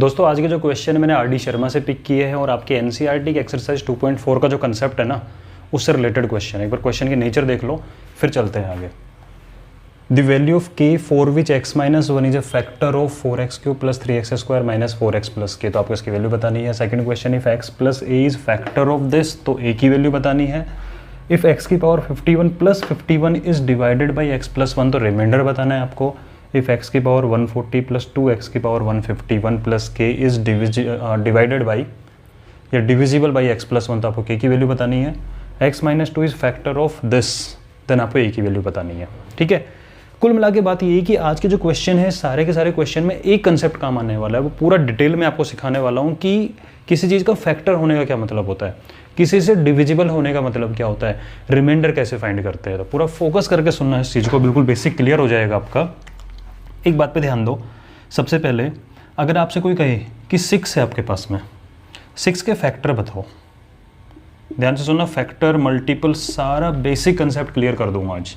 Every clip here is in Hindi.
दोस्तों आज के जो क्वेश्चन मैंने आर डी शर्मा से पिक किए हैं और आपके एनसीईआरटी के एक्सरसाइज 2.4 का जो कंसेप्ट है ना उससे रिलेटेड क्वेश्चन है। एक बार क्वेश्चन के नेचर देख लो फिर चलते हैं आगे। The value of k for which x minus one is a factor of 4x cube plus 3x square minus 4x plus k, तो आपको इसकी वैल्यू बतानी है। Second question, if x plus a is factor of this, तो a की वैल्यू बतानी है। इफ x की power 51 plus 51 is divided by x plus 1, तो रिमाइंडर बताना है आपको। इफ x की पावर 140 प्लस 2x की power 151 plus k is divided by या डिविजिबल बाई x प्लस 1, तो आपको k की वैल्यू बतानी है। x minus 2 is factor of this, then आपको a की वैल्यू बतानी है। ठीक है, कुल मिला के बात ये है कि आज के जो क्वेश्चन है सारे के सारे क्वेश्चन में एक कंसेप्ट काम आने वाला है, वो पूरा डिटेल में आपको सिखाने वाला हूँ कि किसी चीज़ का फैक्टर होने का क्या मतलब होता है, किसी से डिविजिबल होने का मतलब क्या होता है, रिमाइंडर कैसे फाइंड करते हैं। तो पूरा फोकस करके सुनना है इस चीज़ को, बिल्कुल बेसिक क्लियर हो जाएगा आपका। एक बात पे ध्यान दो, सबसे पहले अगर आपसे कोई कहे कि 6 है आपके पास में, 6 के फैक्टर बताओ, ध्यान से सुनना, फैक्टर मल्टीपल सारा बेसिक कंसेप्ट क्लियर कर दूंगा आज।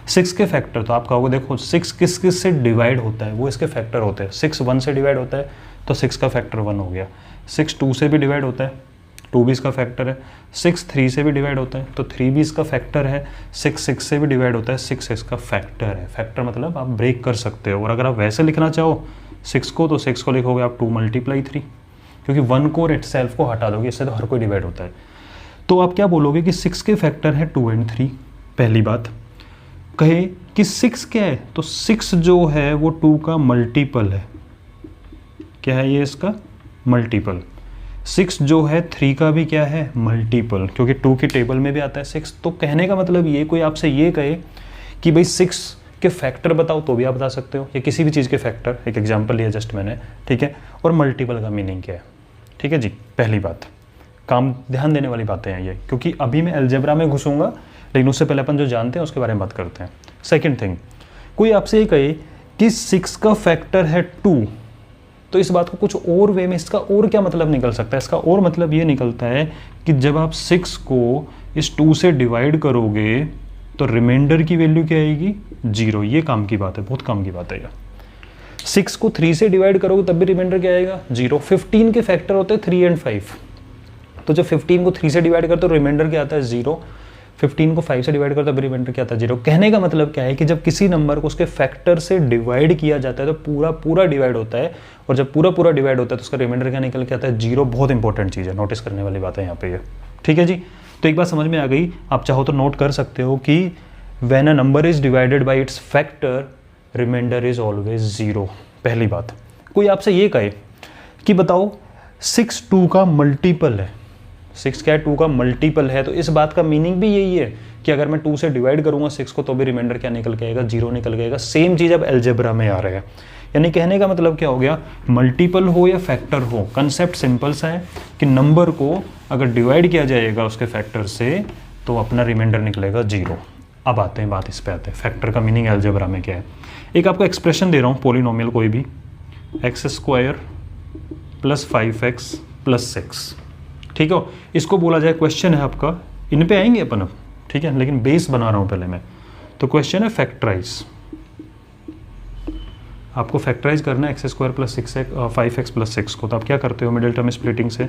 6 के फैक्टर, तो आप कहोगे देखो 6 किस किस से डिवाइड होता है, वो इसके फैक्टर होते हैं। 6 1 से डिवाइड होता है तो 6 का फैक्टर 1 हो गया। 6 2 से भी डिवाइड होता है, 2 भी इसका फैक्टर है। 6 3 से भी डिवाइड होता है तो 3 भी इसका फैक्टर है। 6 6 से भी डिवाइड होता है, 6 इसका फैक्टर है। फैक्टर मतलब आप ब्रेक कर सकते हो, और अगर आप वैसे लिखना चाहो 6 को, तो 6 को लिखोगे आप 2 मल्टीप्लाई 3, क्योंकि 1 को और इटसेल्फ को हटा दोगे, इससे तो हर कोई डिवाइड होता है। तो आप क्या बोलोगे कि 6 के फैक्टर है 2 और 3। पहली बात, कहे कि 6 क्या है, तो 6 जो है वो 2 का मल्टीपल है। क्या है ये इसका मल्टीपल। 6 जो है 3 का भी क्या है मल्टीपल, क्योंकि 2 की टेबल में भी आता है 6। तो कहने का मतलब ये, कोई आपसे ये कहे कि भाई 6 के फैक्टर बताओ, तो भी आप बता सकते हो, या किसी भी चीज़ के फैक्टर, एक एग्जांपल लिया जस्ट मैंने, ठीक है। और मल्टीपल का मीनिंग क्या है, ठीक है जी। पहली बात, काम ध्यान देने वाली बातें हैं ये, क्योंकि अभी मैं अलजेब्रा में घुसूंगा, लेकिन उससे पहले अपन जो जानते हैं उसके बारे में बात करते हैं। सेकंड थिंग, कोई आपसे ये कहे कि 6 का फैक्टर है 2, तो इस बात को कुछ और वे में, इसका और क्या मतलब निकल सकता है, इसका और मतलब ये निकलता है कि जब आप 6 को इस 2 से डिवाइड करोगे तो रिमाइंडर की वैल्यू क्या आएगी 0। ये काम की बात है, बहुत काम की बात है यार। 6 को 3 से डिवाइड करोगे तब भी रिमाइंडर क्या आएगा 0। 15 के फैक्टर होते हैं 3 और 5, तो जब 15 को 3 से डिवाइड करते हो रिमाइंडर क्या आता है 0। 15 को 5 से डिवाइड करते हो रिमाइंडर क्या आता है 0। कहने का मतलब क्या है कि जब किसी नंबर को उसके फैक्टर से डिवाइड किया जाता है तो पूरा पूरा डिवाइड होता है, और जब पूरा पूरा डिवाइड होता है तो उसका रिमाइंडर क्या निकल के आता है 0। बहुत इंपॉर्टेंट चीज़ है, नोटिस करने वाली बात है यहाँ पे ये, ठीक है जी। तो एक बात समझ में आ गई, आप चाहो तो नोट कर सकते हो कि when a number is divided by its factor remainder is always 0। पहली बात, कोई आपसे ये कहे कि बताओ 6 2 का मल्टीपल है, 6 क्या है 2 का मल्टीपल है, तो इस बात का मीनिंग भी यही है कि अगर मैं 2 से डिवाइड करूंगा 6 को तो भी रिमाइंडर क्या निकल के आएगा 0 निकल के आएगा। सेम चीज़ अब अलजेब्रा में आ रहा है, यानी कहने का मतलब क्या हो गया, मल्टीपल हो या फैक्टर हो, कंसेप्ट सिंपल सा है कि नंबर को अगर डिवाइड किया जाएगा उसके फैक्टर से तो अपना रिमाइंडर निकलेगा 0। अब आते हैं बात इस पे आते हैं, फैक्टर का मीनिंग अलजेब्रा में क्या है। एक आपको एक्सप्रेशन दे रहा हूँ, पोलिनोमियल कोई भी, x square plus 5x plus 6, ठीक है। इसको बोला जाए, क्वेश्चन है आपका, इन पे आएंगे अपन अब, ठीक है, लेकिन बेस बना रहा हूं पहले मैं। तो क्वेश्चन है फैक्टराइज, आपको फैक्टराइज करना है x square plus 5x plus 6 को। तो आप क्या करते हो, मिडिल टर्म स्प्लिटिंग से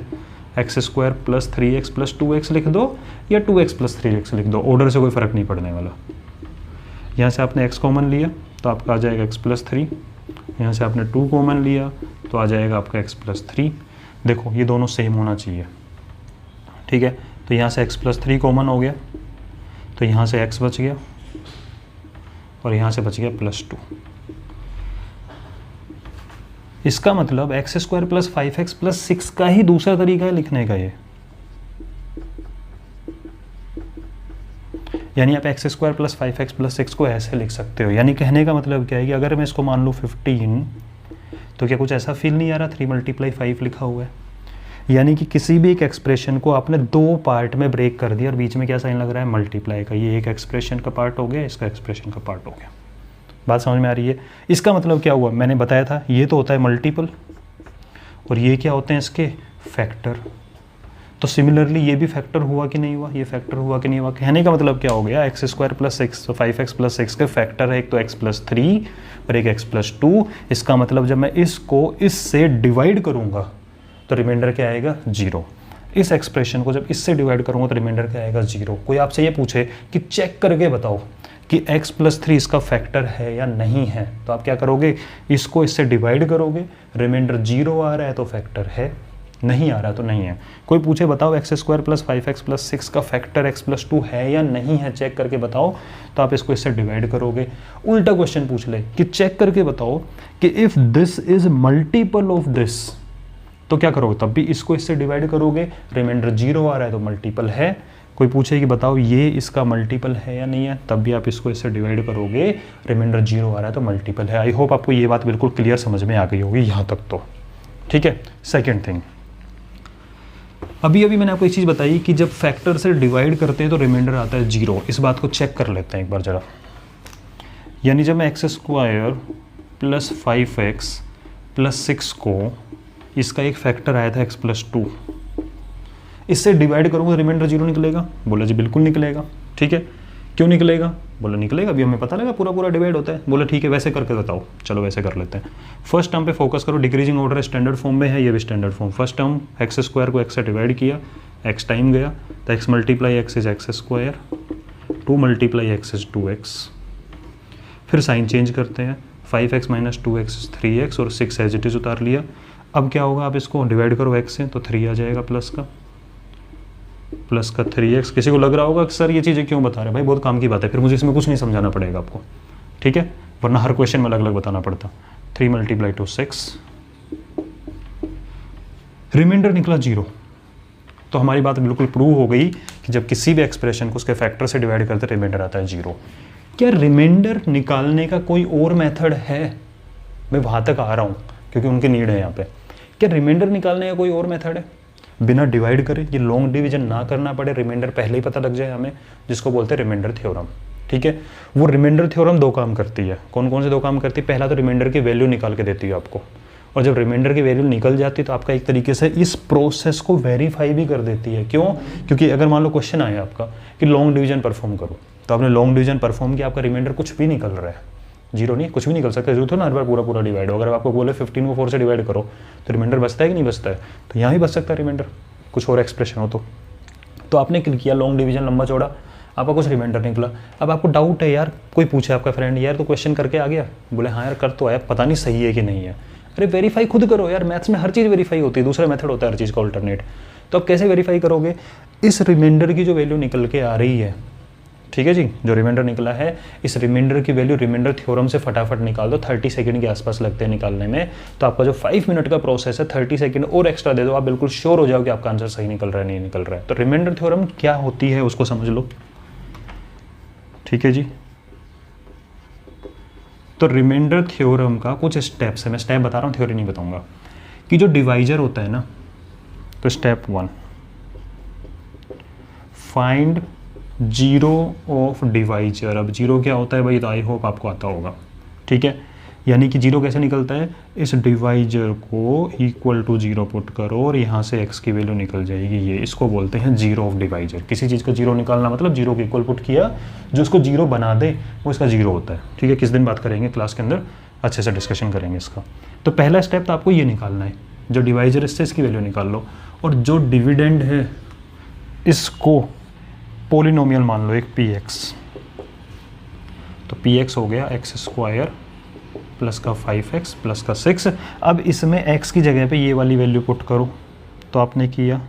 x square plus 3x plus 2x लिख दो, या 2x प्लस 3x लिख दो, ऑर्डर से कोई फर्क नहीं पड़ने वाला। यहाँ से आपने x कॉमन लिया तो आपका आ जाएगा x प्लस 3, यहाँ से आपने 2 कॉमन लिया तो आ जाएगा आपका x प्लस 3। देखो ये दोनों सेम होना चाहिए, ठीक है। तो यहाँ से x प्लस 3 कॉमन हो गया, तो यहाँ से x बच गया और यहाँ से बच गया प्लस 2। इसका मतलब x square plus 5x plus 6 का ही दूसरा तरीका है लिखने का ये, यानी आप x square plus 5x plus 6 को ऐसे लिख सकते हो। यानी कहने का मतलब क्या है कि अगर मैं इसको मान लूँ 15, तो क्या कुछ ऐसा फील नहीं आ रहा 3 मल्टीप्लाई 5 लिखा हुआ है। यानी कि किसी भी एक एक्सप्रेशन को आपने 2 पार्ट में ब्रेक कर दिया और बीच में क्या साइन लग रहा है मल्टीप्लाई का। ये एक एक्सप्रेशन का पार्ट हो गया, इसका एक्सप्रेशन का पार्ट हो गया। बात समझ में आ रही है। इसका मतलब क्या हुआ, मैंने बताया था ये तो होता है मल्टीपल, और ये क्या होते हैं इसके फैक्टर। तो सिमिलरली ये भी फैक्टर हुआ कि नहीं हुआ, ये फैक्टर हुआ कि नहीं हुआ। कहने का मतलब क्या हो गया, एक्स स्क्वायर प्लस सिक्स, तो 5x प्लस सिक्स के फैक्टर है, एक तो x प्लस 3 और एक x प्लस 2। इसका मतलब जब मैं इसको इससे डिवाइड करूंगा तो रिमाइंडर क्या आएगा, 0। इस एक्सप्रेशन को जब इससे डिवाइड करूंगा तो रिमाइंडर क्या आएगा, 0। कोई आपसे ये पूछे कि चेक करके बताओ कि x प्लस 3 इसका फैक्टर है या नहीं है, तो आप क्या करोगे, इसको इससे डिवाइड करोगे, रिमाइंडर 0 आ रहा है तो फैक्टर है, नहीं आ रहा तो नहीं है। कोई पूछे बताओ x square plus 5x plus 6 का फैक्टर x प्लस 2 है या नहीं है, चेक करके बताओ, तो आप इसको इससे डिवाइड करोगे। उल्टा क्वेश्चन पूछ ले कि चेक करके बताओ कि if this is multiple of this, तो क्या करोगे, तब भी इसको इससे डिवाइड करोगे, रिमाइंडर 0 आ रहा है तो मल्टीपल है। कोई पूछे कि बताओ ये इसका मल्टीपल है या नहीं है, तब भी आप इसको इससे डिवाइड करोगे, रिमाइंडर 0 आ रहा है तो मल्टीपल है। आई होप आपको ये बात बिल्कुल क्लियर समझ में आ गई होगी यहाँ तक तो, ठीक है। सेकेंड थिंग, अभी मैंने आपको एक चीज़ बताई कि जब फैक्टर से डिवाइड करते हैं तो रिमाइंडर आता है 0। इस बात को चेक कर लेते हैं एक बार ज़रा। यानी जब मैं x square plus 5x plus 6 को, इसका एक फैक्टर आया था x प्लस 2, इससे डिवाइड करूँगा रिमाइंडर 0 निकलेगा। बोला जी बिल्कुल निकलेगा, ठीक है। क्यों निकलेगा, बोला निकलेगा, अभी हमें पता लगा पूरा डिवाइड होता है। बोला ठीक है, वैसे करके बताओ, चलो वैसे कर लेते हैं। फर्स्ट टर्म पे फोकस करो, डिक्रीजिंग ऑर्डर स्टैंडर्ड फॉर्म में है, ये भी standard form. First term x square को एक्स से डिवाइड किया, एक्स टाइम गया तो x multiply x is x square, 2 multiply x is 2x। फिर साइन चेंज करते हैं, 5x minus 2x is 3x और 6 एज इट इज उतार लिया। अब क्या होगा, आप इसको डिवाइड करो x से तो 3 आ जाएगा प्लस का 3x। किसी को लग रहा होगा कि सर ये चीज़ें क्यों बता रहे हैं, भाई बहुत काम की बात है, फिर मुझे इसमें कुछ नहीं समझाना पड़ेगा आपको, ठीक है, वरना हर क्वेश्चन में अलग अलग बताना पड़ता। 3 मल्टीप्लाई टू 6, रिमाइंडर निकला 0। तो हमारी बात बिल्कुल प्रूव हो गई कि जब किसी भी एक्सप्रेशन को उसके फैक्टर से डिवाइड करते रिमाइंडर आता है 0। क्या रिमाइंडर निकालने का कोई और मेथड है, मैं वहाँ तक आ रहा हूँ क्योंकि उनकी नीड है यहाँ पे। क्या रिमाइंडर निकालने का कोई और मेथड है, बिना डिवाइड करे, ये लॉन्ग डिवीजन ना करना पड़े, रिमाइंडर पहले ही पता लग जाए हमें, जिसको बोलते हैं रिमाइंडर थ्योरम, ठीक है। वो रिमाइंडर थ्योरम 2 काम करती है। कौन कौन से 2 काम करती है, पहला तो रिमाइंडर की वैल्यू निकाल के देती है आपको, और जब रिमाइंडर की वैल्यू निकल जाती है तो आपका एक तरीके से इस प्रोसेस को वेरीफाई भी कर देती है। क्यों, क्योंकि अगर मान लो क्वेश्चन आया आपका कि लॉन्ग डिवीजन परफॉर्म करो, तो आपने लॉन्ग डिवीजन परफॉर्म किया, आपका रिमाइंडर कुछ भी निकल रहा है, 0 नहीं, कुछ भी निकल सकता है, जरूरत है ना हर बार पूरा डिवाइड हो। अगर आपको बोले 15 को 4 से डिवाइड करो तो रिमाइंडर बचता है कि नहीं बचता है, तो यहाँ ही बच सकता है रिमाइंडर, कुछ और एक्सप्रेशन हो तो आपने किया लॉन्ग डिवीजन लंबा चौड़ा, आपका कुछ रिमाइंडर निकला। अब आपको डाउट है यार, कोई पूछे आपका फ्रेंड, यार तो क्वेश्चन करके आ गया, बोले हाँ यार कर तो आया, पता नहीं सही है कि नहीं है। अरे वेरीफाई खुद करो यार, मैथ्स में हर चीज़ वेरीफाई होती है, दूसरा मेथड होता है हर चीज़ का ऑल्टरनेट। तो आप कैसे वेरीफाई करोगे, इस रिमाइंडर की जो वैल्यू निकल के आ रही है, ठीक है जी, जो रिमाइंडर निकला है, इस रिमाइंडर की वैल्यू रिमाइंडर थ्योरम से फटाफट निकाल दो, 30 सेकंड के आसपास लगते हैं निकालने में। तो आपका जो 5 मिनट का प्रोसेस है, 30 सेकंड और एक्स्ट्रा दे दो, आप बिल्कुल श्योर हो जाओ कि आपका आंसर सही निकल रहा है नहीं निकल रहा है। तो रिमाइंडर थ्योरम क्या होती है उसको समझ लो, ठीक है जी। तो रिमाइंडर थ्योरम का कुछ स्टेप्स है, मैं स्टेप बता रहा हूँ, थ्योरी नहीं बताऊंगा। कि जो डिवाइजर होता है ना, तो स्टेप 1 फाइंड 0 ऑफ डिवाइजर। अब 0 क्या होता है भाई, तो आई होप आपको आता होगा, ठीक है। यानी कि 0 कैसे निकलता है, इस डिवाइजर को इक्वल टू 0 पुट करो और यहाँ से x की वैल्यू निकल जाएगी, ये इसको बोलते हैं 0 ऑफ डिवाइजर। किसी चीज़ का 0 निकालना मतलब 0 के इक्वल पुट किया, जो उसको 0 बना दे वो इसका 0 होता है, ठीक है। किस दिन बात करेंगे क्लास के अंदर, अच्छे से डिस्कशन करेंगे इसका। तो पहला स्टेप तो आपको ये निकालना है, जो डिवाइजर इससे इसकी वैल्यू निकाल लो, और जो डिविडेंड है इसको पोलिनोमियल मान लो एक px, तो px हो गया एक्स स्क्वायर प्लस का 5x प्लस का 6। अब इसमें x की जगह पे ये वाली वैल्यू पुट करो, तो आपने किया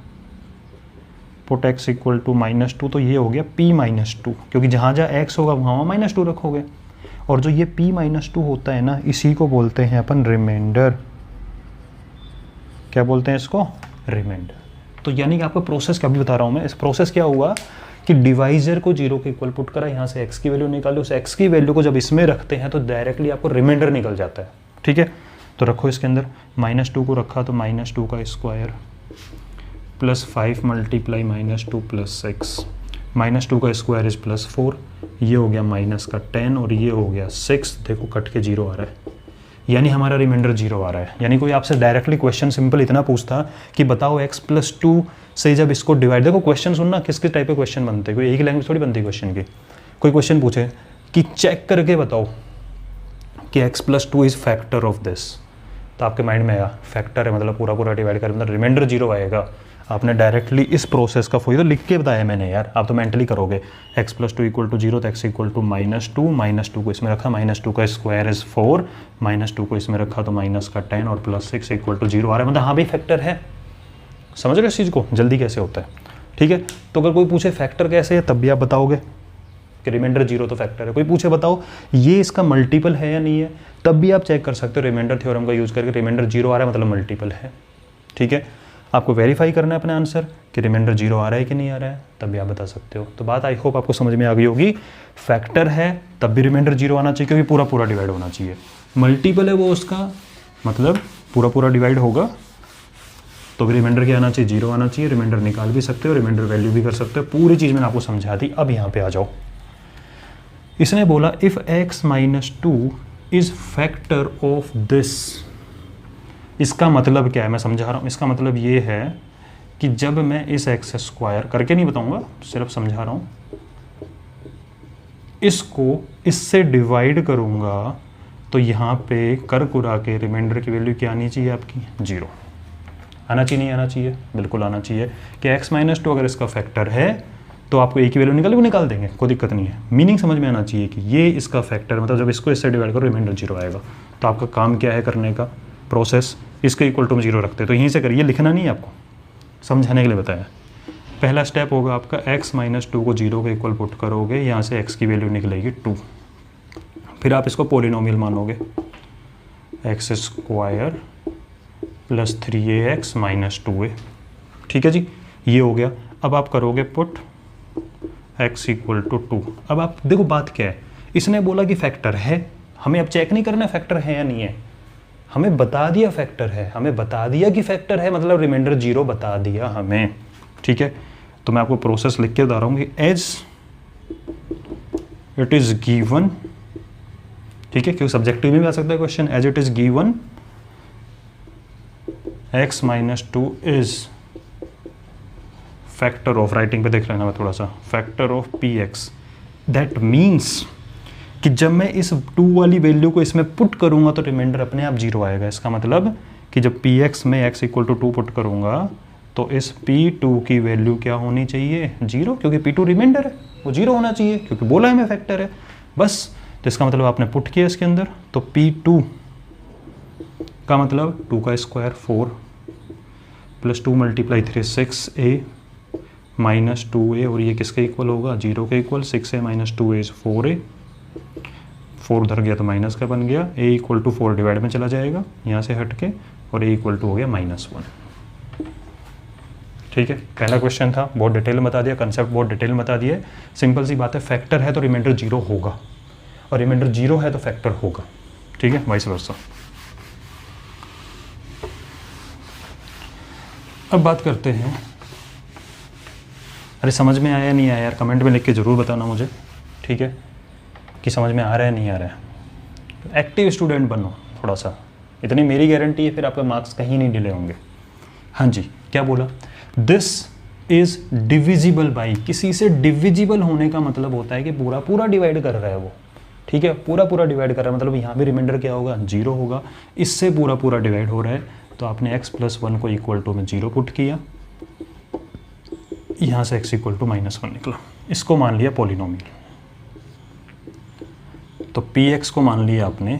पुट x इक्वल टू -2, तो ये हो गया p-2, क्योंकि जहाँ जहाँ x होगा वहाँ -2 रखोगे, और जो ये p-2 होता है ना, इसी को बोलते हैं अपन रिमाइंडर। क्या बोलते हैं इसको, रिमाइंडर। तो यानी कि आपको प्रोसेस क्या भी बता रहा हूँ मैं, इस प्रोसेस क्या हुआ कि डिवाइजर को 0 के इक्वल पुट करा, यहाँ से x की वैल्यू निकाली, उस x की वैल्यू को जब इसमें रखते हैं तो डायरेक्टली आपको रिमाइंडर निकल जाता है, ठीक है। तो रखो इसके अंदर, -2 को रखा तो -2 का स्क्वायर प्लस 5 मल्टीप्लाई -2 प्लस 6, -2 का स्क्वायर इज +4, ये हो गया माइनस का 10 और ये हो गया 6, देखो कट के 0 आ रहा है, यानी हमारा रिमाइंडर 0 आ रहा है। यानी कोई आपसे डायरेक्टली क्वेश्चन सिंपल इतना पूछता कि बताओ x+2 से जब इसको डिवाइड, देखो क्वेश्चन सुनना किस किस टाइप के क्वेश्चन बनते हैं, कोई एक ही लैंग्वेज थोड़ी बनती है क्वेश्चन की। कोई क्वेश्चन पूछे कि चेक करके बताओ कि x+2 is factor of this, तो आपके माइंड में आया फैक्टर है मतलब पूरा पूरा डिवाइड कर, मतलब रिमाइंडर 0 आएगा। आपने डायरेक्टली इस प्रोसेस का फोई तो लिख के बताया मैंने यार, आप तो मेंटली करोगे। x+2 = 0 तो x = -2 को इसमें रखा, -2 का स्क्वायर इज 4, -2 को इसमें रखा तो -10 और +6 = 0 आ रहा है, मतलब हाँ भी फैक्टर है। समझ रहे हो इस चीज़ को, जल्दी कैसे होता है, ठीक है। तो अगर कोई पूछे फैक्टर कैसे है तब भी आप बताओगे कि रिमाइंडर 0 तो फैक्टर है। कोई पूछे बताओ ये इसका मल्टीपल है या नहीं है, तब भी आप चेक कर सकते हो रिमाइंडर थ्योरम का यूज़ करके, रिमाइंडर 0 आ रहा है मतलब मल्टीपल है, ठीक है। आपको वेरीफाई करना है अपने आंसर कि रिमाइंडर 0 आ रहा है कि नहीं आ रहा है, तब भी आप बता सकते हो। तो बात आई होप आपको समझ में आ गई होगी। फैक्टर है तब भी रिमाइंडर 0 आना चाहिए क्योंकि पूरा पूरा डिवाइड होना चाहिए। मल्टीपल है वो उसका मतलब पूरा पूरा डिवाइड होगा तो भी रिमाइंडर क्या आना चाहिए, 0 आना चाहिए। रिमाइंडर निकाल भी सकते हो, रिमाइंडर वैल्यू भी कर सकते हो, पूरी चीज़ मैंने आपको समझा दी। अब यहाँ पे आ जाओ, इसने बोला if x-2 is factor of this. इसका मतलब क्या है मैं समझा रहा हूँ। इसका मतलब ये है कि जब मैं इस x² करके नहीं बताऊंगा, सिर्फ समझा रहा हूँ, इसको इससे डिवाइड करूंगा तो यहाँ पे कर कुरा के रिमाइंडर की वैल्यू क्या आनी चाहिए आपकी, 0 आना चाहिए। नहीं आना चाहिए, बिल्कुल आना चाहिए कि x-2 अगर इसका फैक्टर है तो आपको एक ही वैल्यू निकाल देंगे, कोई दिक्कत नहीं है। मीनिंग समझ में आना चाहिए कि ये इसका फैक्टर, मतलब जब इसको इससे डिवाइड करो रिमाइंडर 0 आएगा। तो आपका काम क्या है करने का, प्रोसेस इसके इक्वल टू 0 रखते हैं तो यहीं से करिए, लिखना नहीं है आपको, समझाने के लिए बताया। पहला स्टेप होगा आपका x-2 को 0 के इक्वल पुट करोगे, यहाँ से x की वैल्यू निकलेगी 2। फिर आप इसको पोलिनोमियल मानोगे, x² + 3ax - 2a, ठीक है जी, ये हो गया। अब आप करोगे पुट x = 2। अब आप देखो बात क्या है, इसने बोला कि फैक्टर है, हमें अब चेक नहीं करना फैक्टर है या नहीं है, हमें बता दिया फैक्टर है, हमें बता दिया कि फैक्टर है मतलब रिमाइंडर 0 बता दिया हमें, ठीक है। तो मैं आपको प्रोसेस लिख के बता रहा हूँ कि एज इट इज़ गिवन, ठीक है, क्योंकि सब्जेक्टिव में भी आ सकता है question, as it is given x-2 is factor of, writing पे देख लेना मैं थोड़ा सा, factor of px। That means कि जब मैं इस 2 वाली वैल्यू को इसमें पुट करूंगा तो रिमाइंडर अपने आप 0 आएगा। इसका मतलब कि जब px में x = 2 पुट करूंगा तो इस p2 की वैल्यू क्या होनी चाहिए, 0, क्योंकि p2 रिमाइंडर है, वो 0 होना चाहिए क्योंकि बोला है मैं फैक्टर है बस। तो इसका मतलब आपने पुट किया इसके अंदर, तो p2 का मतलब 2 का स्क्वायर 4 + 2 × 3 6a - 2a, और ये किसके इक्वल होगा, 0 के equal. 6a - 2a is 4a, 4 उधर गया तो माइनस का बन गया, a = 4 डिवाइड में चला जाएगा यहाँ से हट के, और a = हो गया -1, ठीक है। पहला क्वेश्चन था, बहुत डिटेल में बता दिया, कंसेप्ट बहुत डिटेल में बता दिया। सिंपल सी बात है, फैक्टर है तो रिमाइंडर 0 होगा, और रिमाइंडर 0 है तो फैक्टर होगा, ठीक है, वाइस वर्सा। अब बात करते हैं, अरे समझ में आया नहीं आया यार, कमेंट में लिख के ज़रूर बताना मुझे, ठीक है, कि समझ में आ रहा है नहीं आ रहा है। एक्टिव स्टूडेंट बनो थोड़ा सा, इतनी मेरी गारंटी है, फिर आपके मार्क्स कहीं नहीं डिले होंगे। हाँ जी, क्या बोला, दिस इज़ डिविजिबल बाई, किसी से डिविजिबल होने का मतलब होता है कि पूरा पूरा डिवाइड कर रहा है वो, ठीक है, पूरा पूरा डिवाइड कर रहा है, मतलब यहाँ भी रिमाइंडर क्या होगा, 0 होगा। इससे पूरा पूरा डिवाइड हो रहा है तो आपने x + 1 को इक्वल टू में 0 पुट किया, यहाँ से x = -1 निकला, इसको मान लिया पॉलिनोमियल। तो px को मान लिया आपने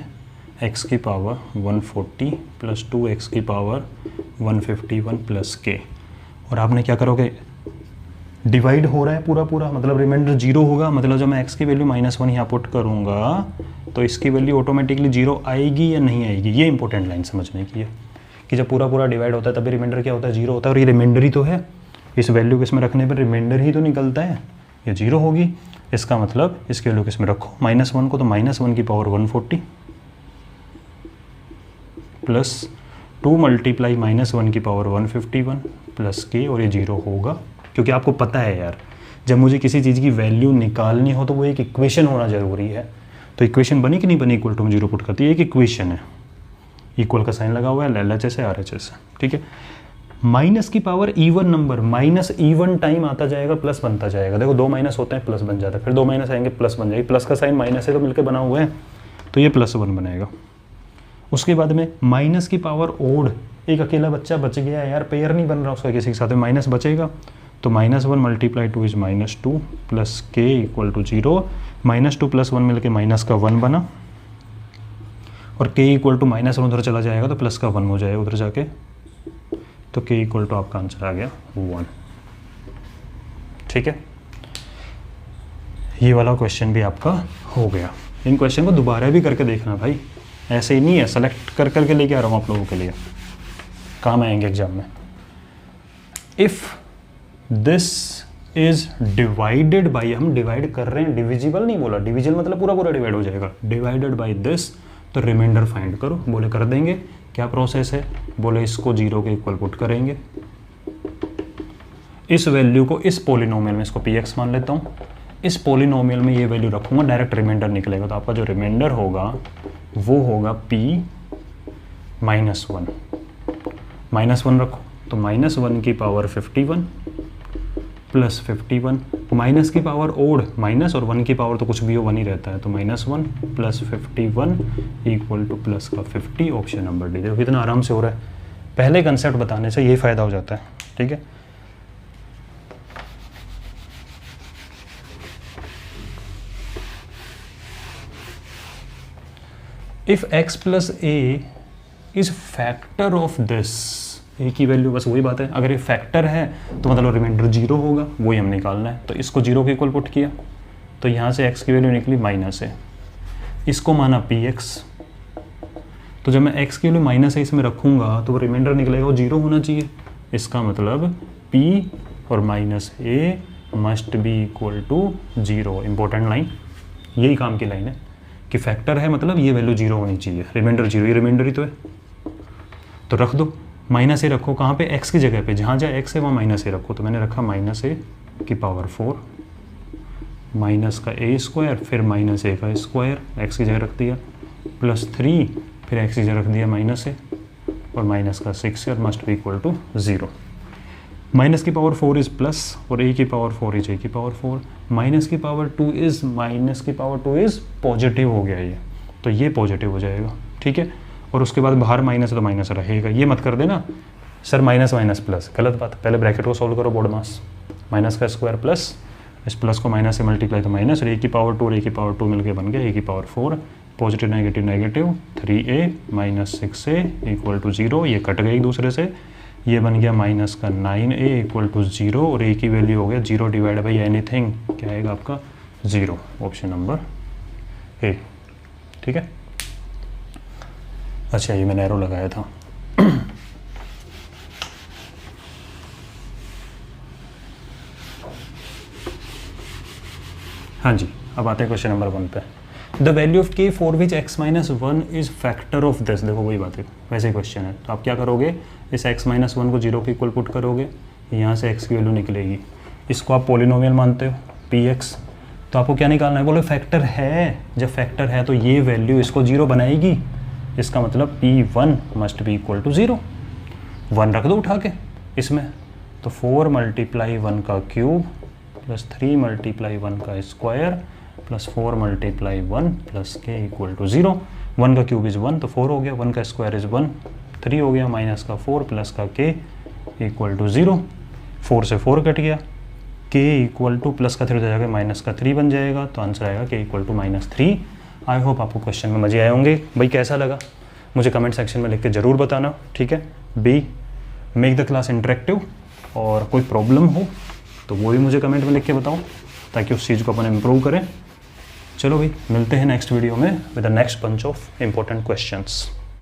x की पावर 140 + 2x की पावर 151 + k, और आपने क्या करोगे, डिवाइड हो रहा है पूरा पूरा, मतलब रिमाइंडर 0 होगा, मतलब जब मैं x की वैल्यू -1 यहाँ पुट करूँगा तो इसकी वैल्यू ऑटोमेटिकली 0 आएगी या नहीं आएगी। ये इंपॉर्टेंट लाइन समझने की है कि जब पूरा पूरा डिवाइड होता है तभी रिमाइंडर क्या होता है, 0 होता है, और ये रिमाइंडर ही तो है, इस वैल्यू को इसमें रखने पर रिमाइंडर ही तो निकलता है, ये 0 होगी। इसका मतलब इसकी वैल्यू किसमें रखो, -1 को, तो -1 की पावर 140 + 2 × -1 की पावर 151 + k, और ये 0 होगा, क्योंकि आपको पता है यार, जब मुझे किसी चीज़ की वैल्यू निकालनी हो तो वो एक इक्वेशन होना ज़रूरी है। तो इक्वेशन बनी कि नहीं बनी, इक्वल टू 0 पुट करती है, एक इक्वेशन है, इक्वल का साइन लगा हुआ है, LHS है RHS है, ठीक है। माइनस की power even number, minus even time आता जाएगा, प्लस बनता जाएगा। देखो 2 माइनस होते हैं, प्लस बन जाता है, फिर 2 माइनस आएंगे, प्लस बन जाएगी। प्लस का साइन माइनस है तो मिलकर बना हुआ है, तो ये +1 बनेगा। उसके बाद में माइनस की पावर ओड, एक अकेला बच्चा बच गया यार, पेयर नहीं बन रहा उसका किसी के साथ में, माइनस बचेगा तो -1 × 2 इज -2 प्लस k = 0। -2 + 1 मिलके माइनस का 1 बना, और k = -1 उधर चला जाएगा तो प्लस का 1 हो जाएगा उधर जाके, तो k = आपका आंसर आ गया 1, ठीक है। ये वाला क्वेश्चन भी आपका हो गया। इन क्वेश्चन को दोबारा भी करके देखना भाई, ऐसे ही नहीं है, सेलेक्ट कर करके लेके आ रहा हूँ आप लोगों के लिए, काम आएंगे एग्जाम में। If this is divided by, हम डिवाइड कर रहे हैं, डिविजिबल नहीं बोला, डिविजन मतलब पूरा पूरा डिवाइड हो जाएगा, डिवाइडेड बाई दिस, तो रिमाइंडर फाइंड करो। बोले कर देंगे, क्या प्रोसेस है, बोले इसको 0 के इक्वल पुट करेंगे, इस वैल्यू को इस पॉलिनोमियल में, इसको px मान लेता हूँ, इस पॉलिनोमियल में ये वैल्यू रखूँगा, डायरेक्ट रिमाइंडर निकलेगा, तो आपका जो रिमाइंडर होगा वो होगा p -1, -1 रखो तो -1 की पावर 51 प्लस 51, माइनस की पावर ओड, माइनस और 1 की पावर तो कुछ भी हो 1 ही रहता है, तो -1 प्लस 51 इक्वल टू प्लस का 50, ऑप्शन नंबर डी। देखो कितना आराम से हो रहा है, पहले कंसेप्ट बताने से ये फ़ायदा हो जाता है, ठीक है। If x + a is factor of this, a की वैल्यू, बस वही बात है, अगर ये फैक्टर है तो मतलब रिमाइंडर 0 होगा, वही हम निकालना है। तो इसको 0 के इक्वल पुट किया, तो यहाँ से x की वैल्यू निकली माइनस है, इसको माना px, तो जब मैं x की वैल्यू माइनस है इसमें रखूँगा तो वो रिमाइंडर निकलेगा, वो 0 होना चाहिए। इसका मतलब p और -a must be equal to 0। Important line, यही काम की लाइन है कि फैक्टर है मतलब ये वैल्यू 0 होनी चाहिए, रिमाइंडर 0, ये रिमाइंडर ही तो है, तो रख दो। -a रखो कहाँ पे, x की जगह पे, जहाँ जहाँ x है वहाँ -a रखो, तो मैंने रखा -a की पावर 4 माइनस का a², फिर -a का स्क्वायर, x की जगह रख दिया, +3, फिर x की जगह रख दिया -a, और माइनस का 6 और must be equal to 0। Minus की पावर 4 इज़ प्लस, और a की पावर 4 इज a की पावर 4, माइनस की पावर 2 इज़ पॉजिटिव हो गया ये, तो ये पॉजिटिव हो जाएगा, ठीक है। और उसके बाद बाहर माइनस है तो माइनस रहेगा, ये मत कर देना सर माइनस माइनस प्लस, गलत बात। पहले ब्रैकेट को सॉल्व करो, बोर्ड मास, माइनस का स्क्वायर प्लस, इस प्लस को माइनस से मल्टीप्लाई तो माइनस, और a की पावर 2 और a की पावर 2 मिलके बन गया a की power 4, positive negative negative, 3a - 6a equal to 0, ये कट गए एक दूसरे से, ये बन गया माइनस का 9a इक्वल टू 0, और a की वैल्यू हो गया 0 डिवाइड बाई एनीथिंग, क्या आएगा आपका 0, ऑप्शन नंबर ए, ठीक है। अच्छा ये मैंने एरो लगाया था। हाँ जी, अब आते हैं क्वेश्चन नंबर 1 पे। The value of k for which x - 1 is factor of this, देखो वही बात है, वैसे ही क्वेश्चन है, तो आप क्या करोगे, इस x - 1 को 0 के इक्वल पुट करोगे, यहाँ से x की वैल्यू निकलेगी, इसको आप पॉलिनोमियल मानते हो px, तो आपको क्या निकालना है, बोले फैक्टर है, जब फैक्टर है तो ये वैल्यू इसको 0 बनाएगी, इसका मतलब p1 must be equal to 0, 1 रख दो उठा के इसमें, तो 4 × 1 का क्यूब प्लस 3 × 1 का स्क्वायर प्लस 4 × 1 प्लस k इक्वल टू 0, 1 का क्यूब इज़ 1 तो 4 हो गया, 1 का स्क्वायर इज़ 1, 3 हो गया, माइनस का 4 प्लस का k इक्वल टू 0, 4 से 4 कट गया, k इक्वल टू प्लस का 3 हो जाएगा, माइनस का 3 बन जाएगा, तो आंसर आएगा k equal to -3। I hope आपको क्वेश्चन में मज़े आए होंगे। भाई कैसा लगा मुझे कमेंट सेक्शन में लिख के ज़रूर बताना, ठीक है। Be, make the class interactive, और कोई प्रॉब्लम हो तो वो भी मुझे कमेंट में लिख के बताओ, ताकि उस चीज़ को अपन इम्प्रूव करें। चलो भाई मिलते हैं नेक्स्ट वीडियो में with the next bunch of important questions.